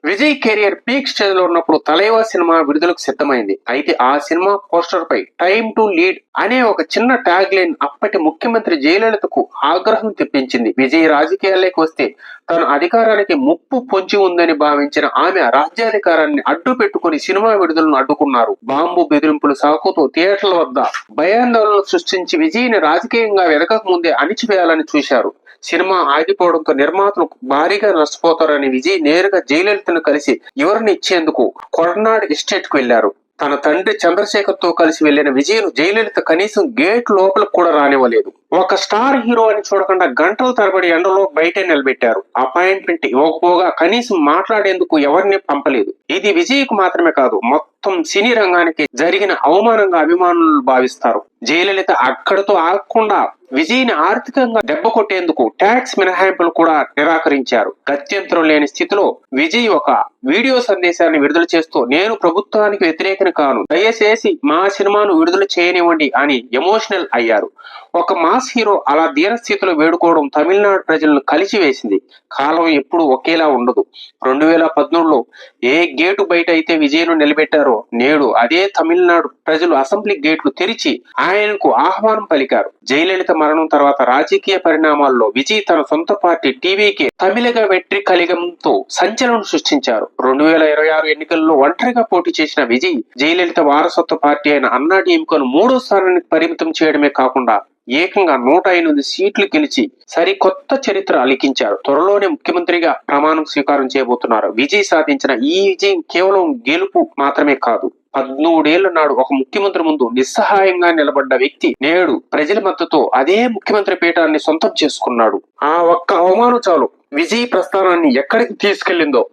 Vijay career peak stage లో ఉన్నప్పుడు తలైవా cinema విడుదలకు సిద్ధమైంది. అయితే ఆ సినిమా పోస్టర్ పై టైమ్ టు లీడ్ అనే ఒక చిన్న ట్యాగ్ లైన్ అప్పటి ముఖ్యమంత్రి జయలలితకు ఆగ్రహం తెప్పించింది. విజయ్ రాజకీయాల్లోకి వస్తే తన అధికారానికి ముప్పు పొంచి ఉందని భావించిన ఆమె రాజ్యాధికారాన్ని అడ్డు పెట్టుకుని సినిమా విడుదలను అడ్డుకున్నారు. బాంబు బెదిరింపుల సాకుతో థియేటర్ల వద్ద భయాందోళనలు సృష్టించి విజయ్ని రాజకీయంగా వెనకక ముందే అణిచివేయాలని చూశారు. సినిమా ఆగిపోవడంతో నిర్మాతలు భారీగా నష్టపోతారని విజయ్ నేరుగా జయలలితను కలిసి వివరణ ఇచ్చేందుకు కొడనాడ్ ఎస్టేట్ కు వెళ్లారు. తన తండ్రి చంద్రశేఖర్ తో కలిసి వెళ్లిన విజయ్ను జయలలిత కనీసం గేట్ లోపలికి కూడా రానివ్వలేదు. ఒక స్టార్ హీరో అని చూడకుండా గంటల తరబడి ఎండలో బయట నిలబెట్టారు. అపాయింట్మెంట్ ఇవ్వకపోగా కనీసం మాట్లాడేందుకు ఎవరిని పంపలేదు. ఇది విజయ్కు మాత్రమే కాదు, మొత్తం సినీ రంగానికి జరిగిన అవమానంగా అభిమానులు భావిస్తారు. జయలలిత అక్కడతో ఆగకుండా విజయ్ని ఆర్థికంగా దెబ్బ కొట్టేందుకు ట్యాక్స్ మినహాయింపులు కూడా నిరాకరించారు. గత్యంతరం లేని స్థితిలో విజయ్ ఒక వీడియో సందేశాన్ని విడుదల చేస్తూ, నేను ప్రభుత్వానికి వ్యతిరేకం కాను, దయచేసి మా సినిమాను విడుదల చేయనివ్వండి అని ఎమోషనల్ అయ్యారు. ఒక మాస్ హీరో అలా దీనస్థితిలో వేడుకోవడం తమిళనాడు ప్రజలను కలిసివేసింది. కాలం ఎప్పుడు ఒకేలా ఉండదు. 2013లో ఏ గేటు బయట అయితే విజయ్ను నిలబెట్టారో నేడు అదే తమిళనాడు ప్రజలు అసెంబ్లీ గేట్లు తెరిచి ఆయనకు ఆహ్వానం పలికారు. జయలలిత మరణం తర్వాత రాజకీయ పరిణామాల్లో విజయ్ తన సొంత పార్టీ టీవీకి తమిళగ వెట్రి కలిగంతో సంచలనం సృష్టించారు. 2026 ఎన్నికల్లో ఒంటరిగా పోటీ చేసిన విజయ్ జయలలిత వారసత్వ పార్టీ అయిన అన్నా డీఎంకేను 3వ స్థానానికి పరిమితం చేయడమే కాకుండా ఏకంగా 108 సీట్లు గెలిచి సరికొత్త చరిత్ర అలికించారు. త్వరలోనే ముఖ్యమంత్రిగా ప్రమాణం స్వీకారం చేయబోతున్నారు. విజయ్ సాధించిన ఈ విజయం కేవలం గెలుపు మాత్రమే కాదు. 13 ఏళ్ల నాడు ఒక ముఖ్యమంత్రి ముందు నిస్సహాయంగా నిలబడ్డ వ్యక్తి నేడు ప్రజల మద్దతుతో అదే ముఖ్యమంత్రి పీఠాన్ని సొంతం చేసుకున్నాడు. ఆ ఒక్క అవమానం చాలు విజయ్ ప్రస్థానాన్ని ఎక్కడికి తీసుకెళ్లిందో.